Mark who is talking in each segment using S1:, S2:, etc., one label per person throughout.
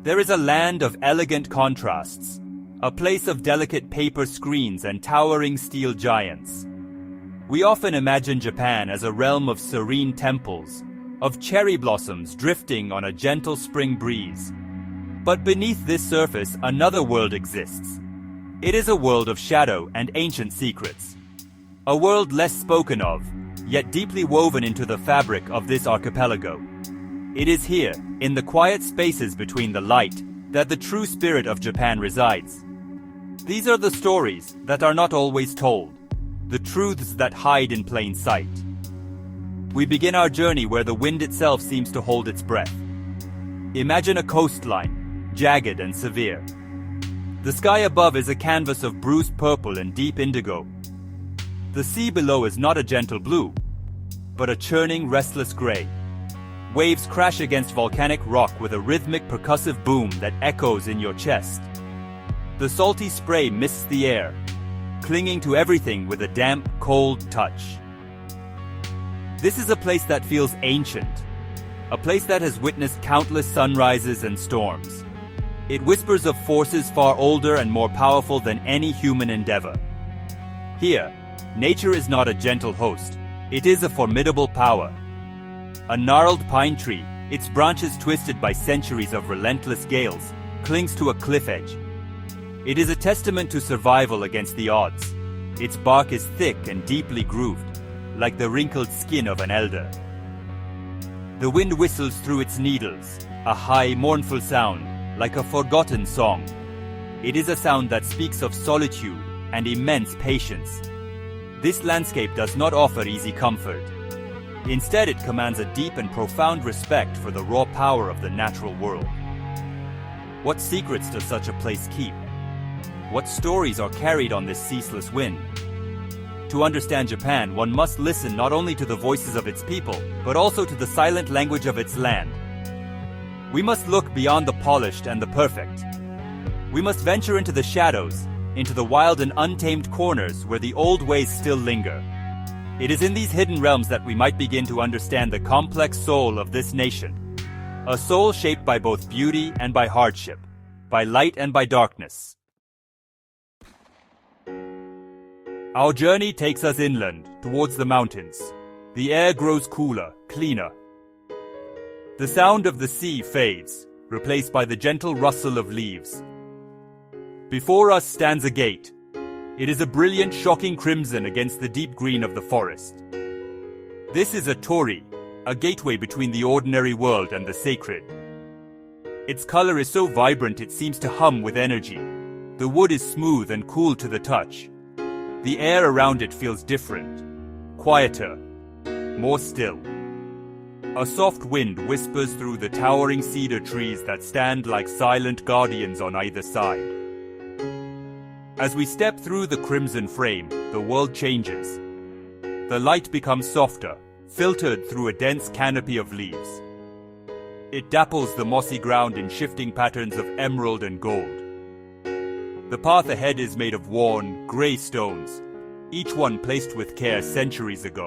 S1: There is a land of elegant contrasts, a place of delicate paper screens and towering steel giants. We often imagine Japan as a realm of serene temples, of cherry blossoms drifting on a gentle spring breeze. But beneath this surface, another world exists. It is a world of shadow and ancient secrets. A world less spoken of, yet deeply woven into the fabric of this archipelago. It is here, in the quiet spaces between the light, that the true spirit of Japan resides. These are the stories that are not always told, the truths that hide in plain sight. We begin our journey where the wind itself seems to hold its breath. Imagine a coastline, jagged and severe. The sky above is a canvas of bruised purple and deep indigo. The sea below is not a gentle blue, but a churning, restless gray. Waves crash against volcanic rock with a rhythmic, percussive boom that echoes in your chest. The salty spray mists the air, clinging to everything with a damp, cold touch. This is a place that feels ancient, a place that has witnessed countless sunrises and storms. It whispers of forces far older and more powerful than any human endeavor. Here, nature is not a gentle host, it is a formidable power. A gnarled pine tree, its branches twisted by centuries of relentless gales, clings to a cliff edge. It is a testament to survival against the odds. Its bark is thick and deeply grooved, like the wrinkled skin of an elder. The wind whistles through its needles, a high, mournful sound, like a forgotten song. It is a sound that speaks of solitude and immense patience. This landscape does not offer easy comfort. Instead, it commands a deep and profound respect for the raw power of the natural world. What secrets does such a place keep? What stories are carried on this ceaseless wind? To understand Japan, one must listen not only to the voices of its people, but also to the silent language of its land. We must look beyond the polished and the perfect. We must venture into the shadows, into the wild and untamed corners where the old ways still linger. It is in these hidden realms that we might begin to understand the complex soul of this nation. A soul shaped by both beauty and by hardship, by light and by darkness. Our journey takes us inland, towards the mountains. The air grows cooler, cleaner. The sound of the sea fades, replaced by the gentle rustle of leaves. Before us stands a gate. It is a brilliant, shocking crimson against the deep green of the forest. This is a torii, a gateway between the ordinary world and the sacred. Its color is so vibrant it seems to hum with energy. The wood is smooth and cool to the touch. The air around it feels different, quieter, more still. A soft wind whispers through the towering cedar trees that stand like silent guardians on either side. As we step through the crimson frame, the world changes. The light becomes softer, filtered through a dense canopy of leaves. It dapples the mossy ground in shifting patterns of emerald and gold. The path ahead is made of worn, grey stones, each one placed with care centuries ago.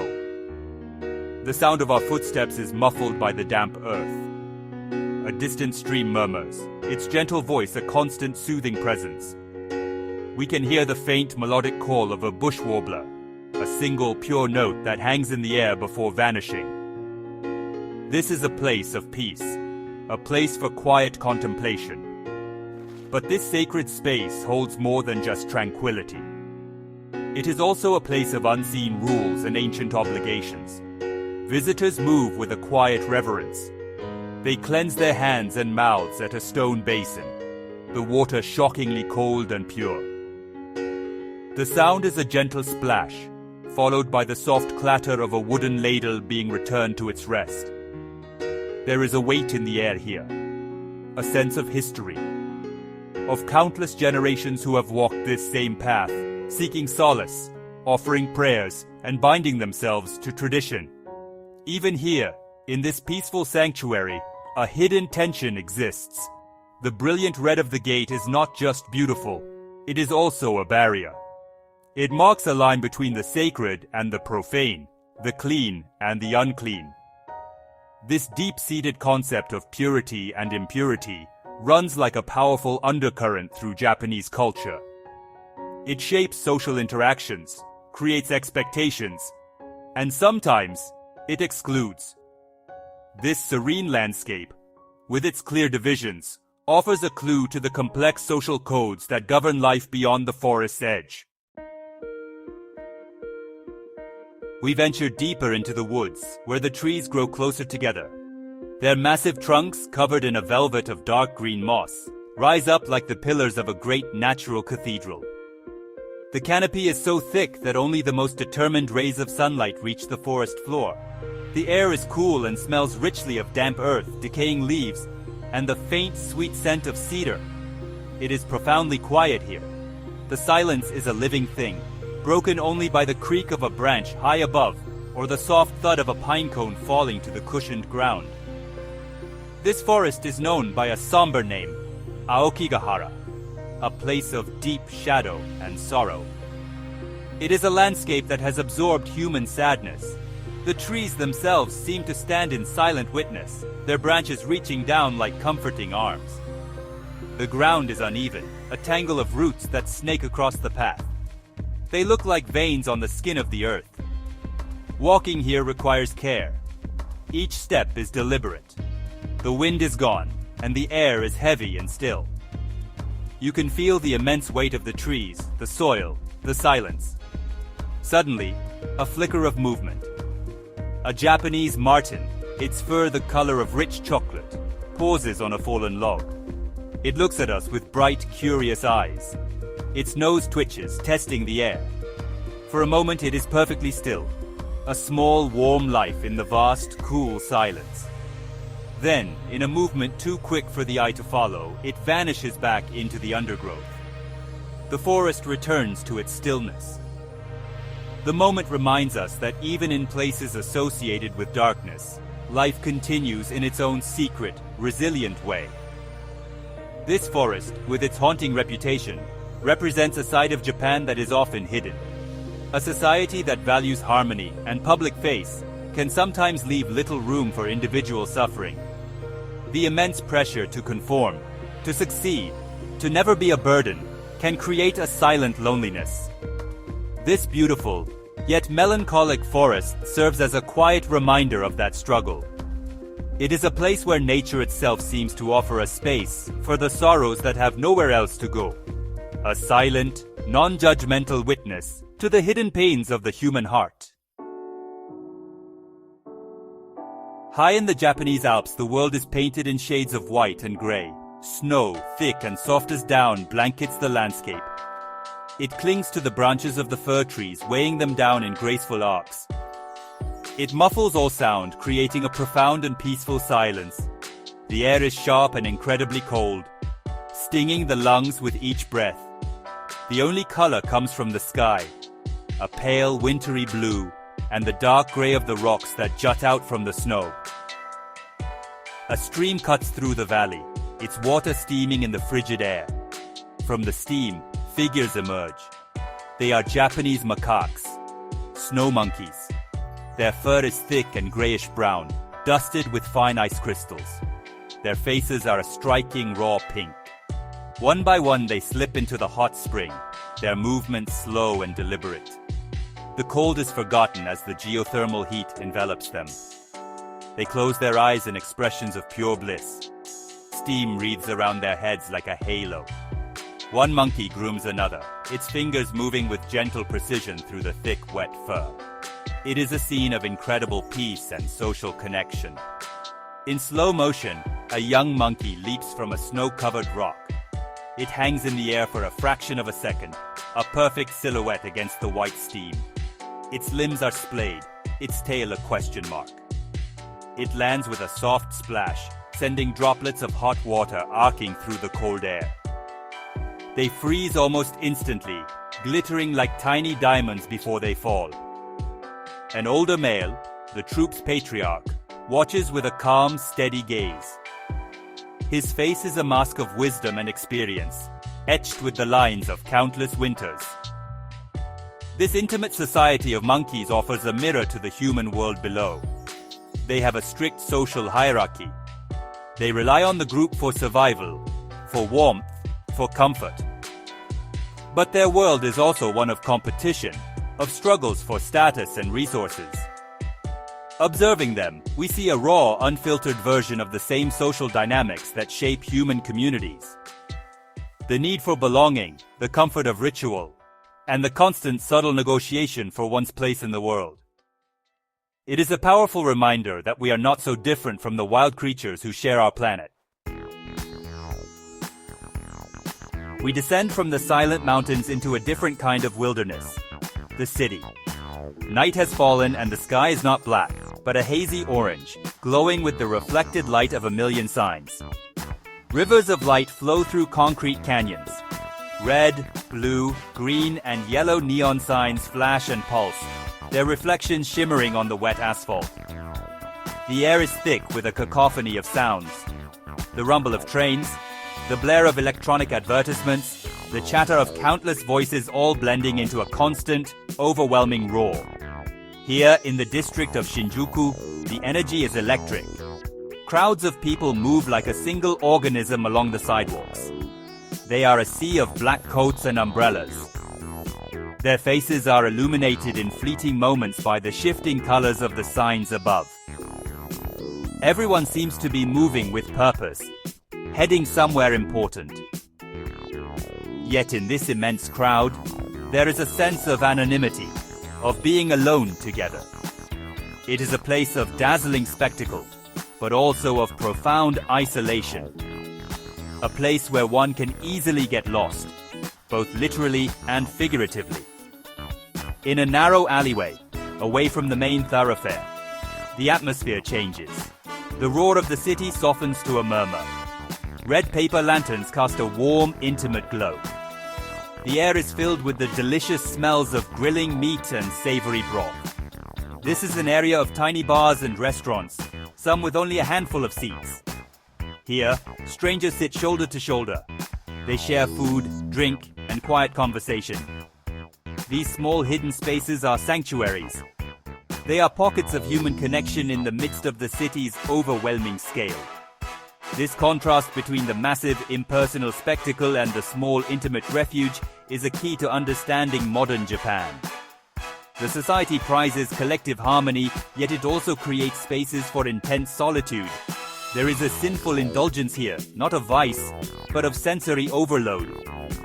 S1: The sound of our footsteps is muffled by the damp earth. A distant stream murmurs, its gentle voice a constant soothing presence. We can hear the faint melodic call of a bush warbler, a single pure note that hangs in the air before vanishing. This is a place of peace, a place for quiet contemplation. But this sacred space holds more than just tranquility. It is also a place of unseen rules and ancient obligations. Visitors move with a quiet reverence. They cleanse their hands and mouths at a stone basin, the water shockingly cold and pure. The sound is a gentle splash, followed by the soft clatter of a wooden ladle being returned to its rest. There is a weight in the air here, a sense of history, of countless generations who have walked this same path, seeking solace, offering prayers, and binding themselves to tradition. Even here, in this peaceful sanctuary, a hidden tension exists. The brilliant red of the gate is not just beautiful, it is also a barrier. It marks a line between the sacred and the profane, the clean and the unclean. This deep-seated concept of purity and impurity runs like a powerful undercurrent through Japanese culture. It shapes social interactions, creates expectations, and sometimes it excludes. This serene landscape, with its clear divisions, offers a clue to the complex social codes that govern life beyond the forest's edge. We venture deeper into the woods, where the trees grow closer together. Their massive trunks, covered in a velvet of dark green moss, rise up like the pillars of a great natural cathedral. The canopy is so thick that only the most determined rays of sunlight reach the forest floor. The air is cool and smells richly of damp earth, decaying leaves, and the faint, sweet scent of cedar. It is profoundly quiet here. The silence is a living thing, broken only by the creak of a branch high above or the soft thud of a pine cone falling to the cushioned ground. This forest is known by a somber name, Aokigahara, a place of deep shadow and sorrow. It is a landscape that has absorbed human sadness. The trees themselves seem to stand in silent witness, their branches reaching down like comforting arms. The ground is uneven, a tangle of roots that snake across the path. They look like veins on the skin of the earth. Walking here requires care. Each step is deliberate. The wind is gone, and the air is heavy and still. You can feel the immense weight of the trees, the soil, the silence. Suddenly, a flicker of movement. A Japanese marten, its fur the color of rich chocolate, pauses on a fallen log. It looks at us with bright, curious eyes. Its nose twitches, testing the air. For a moment it is perfectly still, a small, warm life in the vast, cool silence. Then, in a movement too quick for the eye to follow, it vanishes back into the undergrowth. The forest returns to its stillness. The moment reminds us that even in places associated with darkness, life continues in its own secret, resilient way. This forest, with its haunting reputation, represents a side of Japan that is often hidden. A society that values harmony and public face can sometimes leave little room for individual suffering. The immense pressure to conform, to succeed, to never be a burden, can create a silent loneliness. This beautiful, yet melancholic forest serves as a quiet reminder of that struggle. It is a place where nature itself seems to offer a space for the sorrows that have nowhere else to go. A silent, non-judgmental witness to the hidden pains of the human heart. High in the Japanese Alps, the world is painted in shades of white and gray. Snow, thick and soft as down, blankets the landscape. It clings to the branches of the fir trees, weighing them down in graceful arcs. It muffles all sound, creating a profound and peaceful silence. The air is sharp and incredibly cold, stinging the lungs with each breath. The only color comes from the sky, a pale wintry blue, and the dark gray of the rocks that jut out from the snow. A stream cuts through the valley, its water steaming in the frigid air. From the steam, figures emerge. They are Japanese macaques, snow monkeys. Their fur is thick and grayish-brown, dusted with fine ice crystals. Their faces are a striking raw pink. One by one they slip into the hot spring, their movements slow and deliberate. The cold is forgotten as the geothermal heat envelops them. They close their eyes in expressions of pure bliss. Steam wreathes around their heads like a halo. One monkey grooms another, its fingers moving with gentle precision through the thick, wet fur. It is a scene of incredible peace and social connection. In slow motion, a young monkey leaps from a snow-covered rock. It hangs in the air for a fraction of a second, a perfect silhouette against the white steam. Its limbs are splayed, its tail a question mark. It lands with a soft splash, sending droplets of hot water arcing through the cold air. They freeze almost instantly, glittering like tiny diamonds before they fall. An older male, the troop's patriarch, watches with a calm, steady gaze. His face is a mask of wisdom and experience, etched with the lines of countless winters. This intimate society of monkeys offers a mirror to the human world below. they have a strict social hierarchy. They rely on the group for survival, for warmth, for comfort. But their world is also one of competition, of struggles for status and resources. Observing them, we see a raw, unfiltered version of the same social dynamics that shape human communities. The need for belonging, the comfort of ritual, and the constant subtle negotiation for one's place in the world. It is a powerful reminder that we are not so different from the wild creatures who share our planet. We descend from the silent mountains into a different kind of wilderness, the city. Night has fallen and the sky is not black, but a hazy orange, glowing with the reflected light of a million signs. Rivers of light flow through concrete canyons. Red, blue, green, and yellow neon signs flash and pulse, their reflections shimmering on the wet asphalt. The air is thick with a cacophony of sounds. The rumble of trains, the blare of electronic advertisements, the chatter of countless voices all blending into a constant, overwhelming roar. Here in the district of Shinjuku, the energy is electric. Crowds of people move like a single organism along the sidewalks. They are a sea of black coats and umbrellas. Their faces are illuminated in fleeting moments by the shifting colors of the signs above. Everyone seems to be moving with purpose, heading somewhere important. Yet in this immense crowd, there is a sense of anonymity, of being alone together. It is a place of dazzling spectacle, but also of profound isolation. A place where one can easily get lost, both literally and figuratively. In a narrow alleyway, away from the main thoroughfare, the atmosphere changes. The roar of the city softens to a murmur. Red paper lanterns cast a warm, intimate glow. The air is filled with the delicious smells of grilling meat and savory broth. This is an area of tiny bars and restaurants, some with only a handful of seats. Here, strangers sit shoulder to shoulder. They share food, drink, and quiet conversation. These small hidden spaces are sanctuaries. They are pockets of human connection in the midst of the city's overwhelming scale. This contrast between the massive impersonal spectacle and the small intimate refuge is a key to understanding modern Japan. The society prizes collective harmony, yet it also creates spaces for intense solitude. There is a sinful indulgence here, not of vice, but of sensory overload.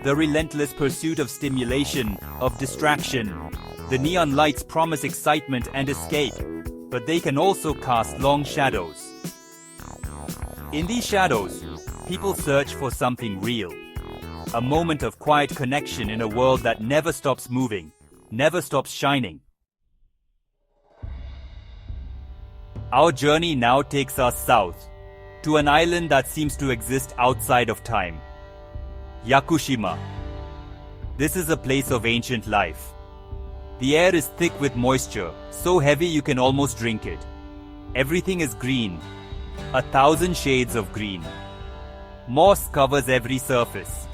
S1: The relentless pursuit of stimulation, of distraction. The neon lights promise excitement and escape, but they can also cast long shadows. In these shadows, people search for something real. A moment of quiet connection in a world that never stops moving, never stops shining. Our journey now takes us south, to an island that seems to exist outside of time. Yakushima. This is a place of ancient life. The air is thick with moisture, so heavy you can almost drink it. Everything is green, 1,000 shades of green. Moss covers every surface.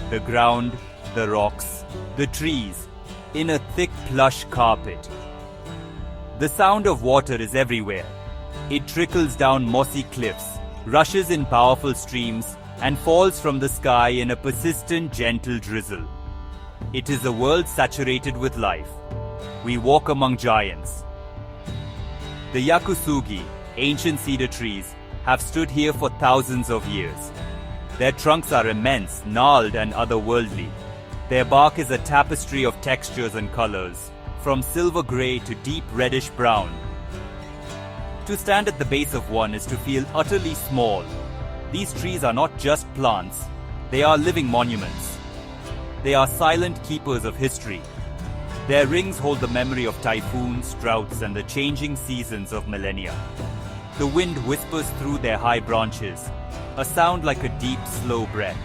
S1: The ground, the rocks, the trees, in a thick plush carpet. The sound of water is everywhere. It trickles down mossy cliffs, rushes in powerful streams, and falls from the sky in a persistent, gentle drizzle. It is a world saturated with life. We walk among giants. The yakusugi, ancient cedar trees, have stood here for thousands of years. Their trunks are immense, gnarled and otherworldly. Their bark is a tapestry of textures and colors, from silver gray to deep reddish brown. To stand at the base of one is to feel utterly small. These trees are not just plants, they are living monuments. They are silent keepers of history. Their rings hold the memory of typhoons, droughts, and the changing seasons of millennia. The wind whispers through their high branches, a sound like a deep, slow breath.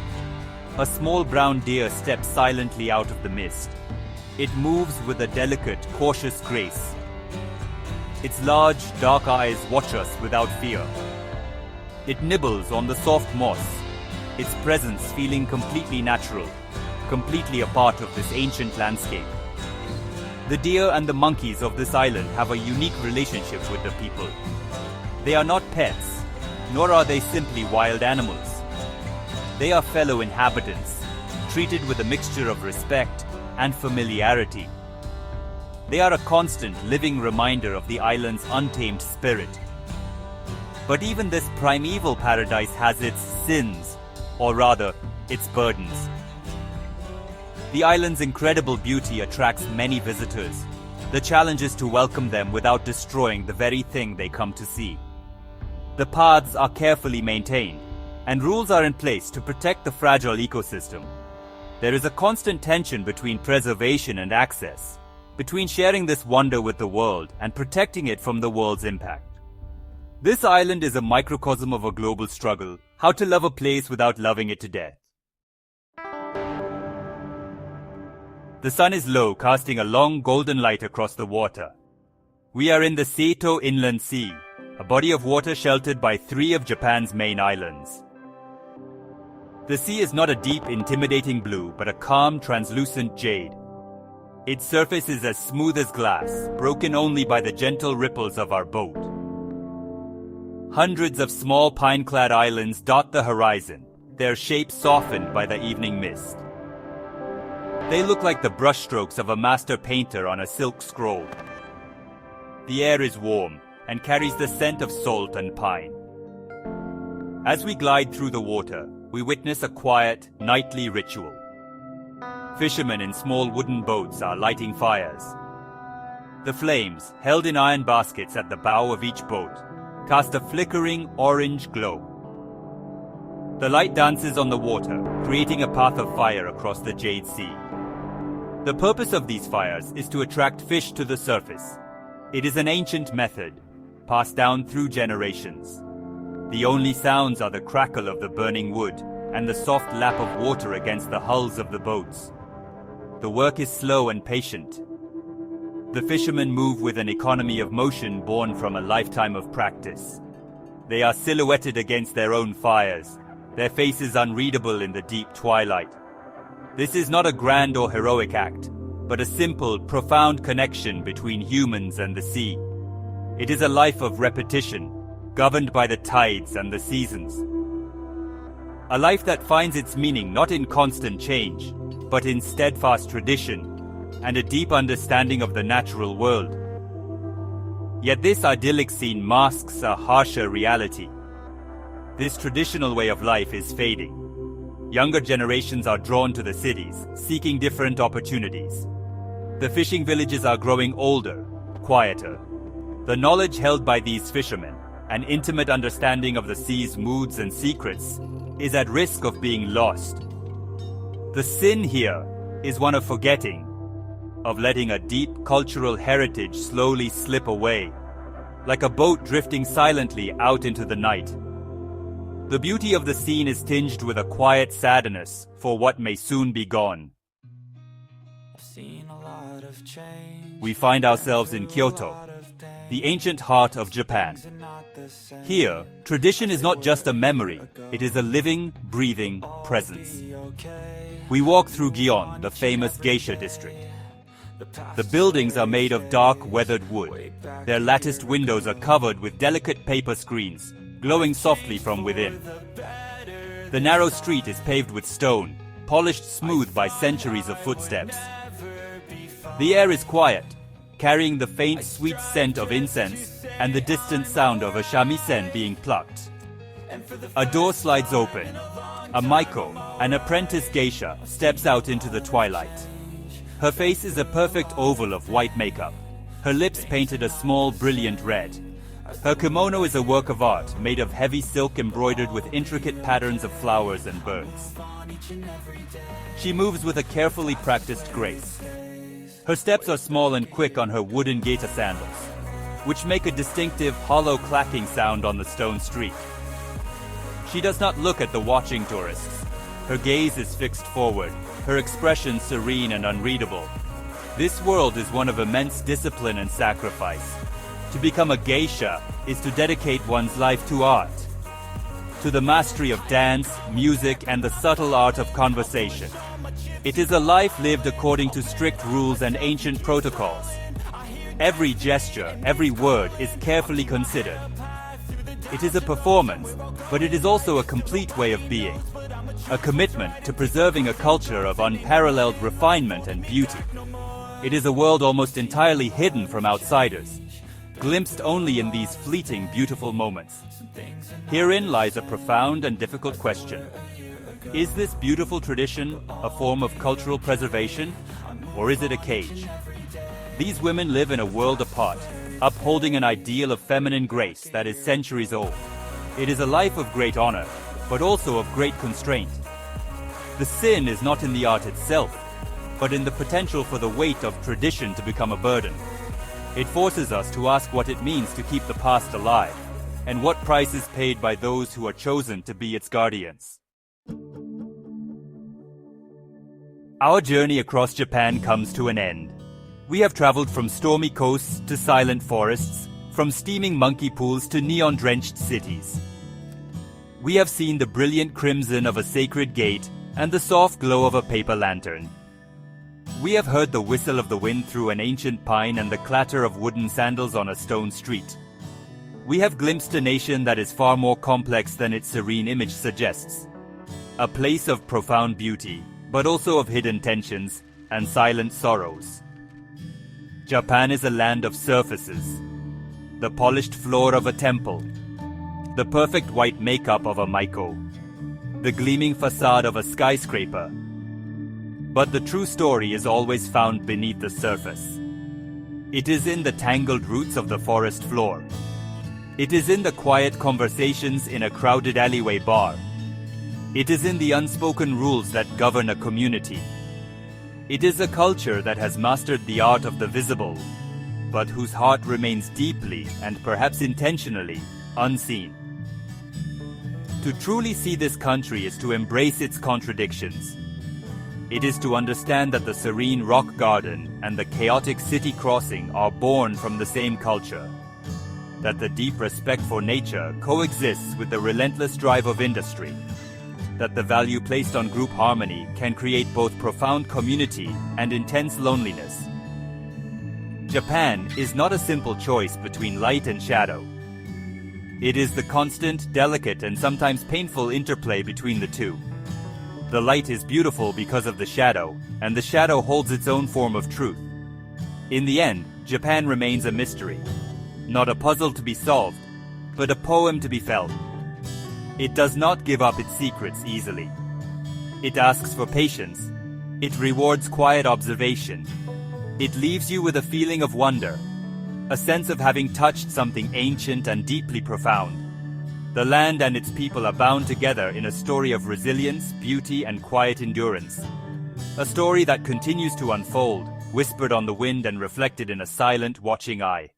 S1: A small brown deer steps silently out of the mist. It moves with a delicate, cautious grace. Its large, dark eyes watch us without fear. It nibbles on the soft moss, its presence feeling completely natural, completely a part of this ancient landscape. The deer and the monkeys of this island have a unique relationship with the people. They are not pets, nor are they simply wild animals. They are fellow inhabitants, treated with a mixture of respect and familiarity. They are a constant living reminder of the island's untamed spirit. But even this primeval paradise has its sins, or rather, its burdens. The island's incredible beauty attracts many visitors. The challenge is to welcome them without destroying the very thing they come to see. The paths are carefully maintained, and rules are in place to protect the fragile ecosystem. There is a constant tension between preservation and access, between sharing this wonder with the world and protecting it from the world's impact. This island is a microcosm of a global struggle, how to love a place without loving it to death. The sun is low, casting a long golden light across the water. We are in the Seto Inland Sea, a body of water sheltered by 3 of Japan's main islands. The sea is not a deep, intimidating blue, but a calm, translucent jade. Its surface is as smooth as glass, broken only by the gentle ripples of our boat. Hundreds of small pine-clad islands dot the horizon, their shapes softened by the evening mist. They look like the brushstrokes of a master painter on a silk scroll. The air is warm and carries the scent of salt and pine. As we glide through the water, we witness a quiet, nightly ritual. Fishermen in small wooden boats are lighting fires. The flames, held in iron baskets at the bow of each boat, cast a flickering orange glow. The light dances on the water, creating a path of fire across the Jade Sea. The purpose of these fires is to attract fish to the surface. It is an ancient method, passed down through generations. The only sounds are the crackle of the burning wood and the soft lap of water against the hulls of the boats. The work is slow and patient. The fishermen move with an economy of motion born from a lifetime of practice. They are silhouetted against their own fires, their faces unreadable in the deep twilight. This is not a grand or heroic act, but a simple, profound connection between humans and the sea. It is a life of repetition, governed by the tides and the seasons. A life that finds its meaning not in constant change, but in steadfast tradition and a deep understanding of the natural world. Yet this idyllic scene masks a harsher reality. This traditional way of life is fading. Younger generations are drawn to the cities, seeking different opportunities. The fishing villages are growing older, quieter. The knowledge held by these fishermen, an intimate understanding of the sea's moods and secrets, is at risk of being lost. The sin here is one of forgetting, of letting a deep cultural heritage slowly slip away, like a boat drifting silently out into the night. The beauty of the scene is tinged with a quiet sadness for what may soon be gone. We find ourselves in Kyoto, the ancient heart of Japan. Here, tradition is not just a memory, it is a living, breathing presence. We walk through Gion, the famous geisha district. The buildings are made of dark, weathered wood. Their latticed windows are covered with delicate paper screens, glowing softly from within. The narrow street is paved with stone, polished smooth by centuries of footsteps. The air is quiet, carrying the faint, sweet scent of incense and the distant sound of a shamisen being plucked. A door slides open. A Maiko, an apprentice geisha, steps out into the twilight. Her face is a perfect oval of white makeup, her lips painted a small, brilliant red. Her kimono is a work of art made of heavy silk embroidered with intricate patterns of flowers and birds. She moves with a carefully practiced grace. Her steps are small and quick on her wooden gaita sandals, which make a distinctive hollow clacking sound on the stone street. She does not look at the watching tourists. Her gaze is fixed forward, her expression serene and unreadable. This world is one of immense discipline and sacrifice. To become a geisha is to dedicate one's life to art, to the mastery of dance, music, and the subtle art of conversation. It is a life lived according to strict rules and ancient protocols. Every gesture, every word is carefully considered. It is a performance, but it is also a complete way of being. A commitment to preserving a culture of unparalleled refinement and beauty. It is a world almost entirely hidden from outsiders, glimpsed only in these fleeting, beautiful moments. Herein lies a profound and difficult question. Is this beautiful tradition a form of cultural preservation, or is it a cage? These women live in a world apart, upholding an ideal of feminine grace that is centuries old. It is a life of great honor, but also of great constraint. The sin is not in the art itself, but in the potential for the weight of tradition to become a burden. It forces us to ask what it means to keep the past alive, and what price is paid by those who are chosen to be its guardians. Our journey across Japan comes to an end. We have traveled from stormy coasts to silent forests, from steaming monkey pools to neon-drenched cities. We have seen the brilliant crimson of a sacred gate and the soft glow of a paper lantern. We have heard the whistle of the wind through an ancient pine and the clatter of wooden sandals on a stone street. We have glimpsed a nation that is far more complex than its serene image suggests. A place of profound beauty, but also of hidden tensions and silent sorrows. Japan is a land of surfaces. The polished floor of a temple. The perfect white makeup of a maiko. The gleaming facade of a skyscraper. But the true story is always found beneath the surface. It is in the tangled roots of the forest floor. It is in the quiet conversations in a crowded alleyway bar. It is in the unspoken rules that govern a community. It is a culture that has mastered the art of the visible, but whose heart remains deeply and perhaps intentionally unseen. To truly see this country is to embrace its contradictions. It is to understand that the serene rock garden and the chaotic city crossing are born from the same culture. That the deep respect for nature coexists with the relentless drive of industry. That the value placed on group harmony can create both profound community and intense loneliness. Japan is not a simple choice between light and shadow. It is the constant, delicate, and sometimes painful interplay between the two. The light is beautiful because of the shadow, and the shadow holds its own form of truth. In the end, Japan remains a mystery. Not a puzzle to be solved, but a poem to be felt. It does not give up its secrets easily. It asks for patience. It rewards quiet observation. It leaves you with a feeling of wonder, a sense of having touched something ancient and deeply profound. The land and its people are bound together in a story of resilience, beauty, and quiet endurance. A story that continues to unfold, whispered on the wind and reflected in a silent, watching eye.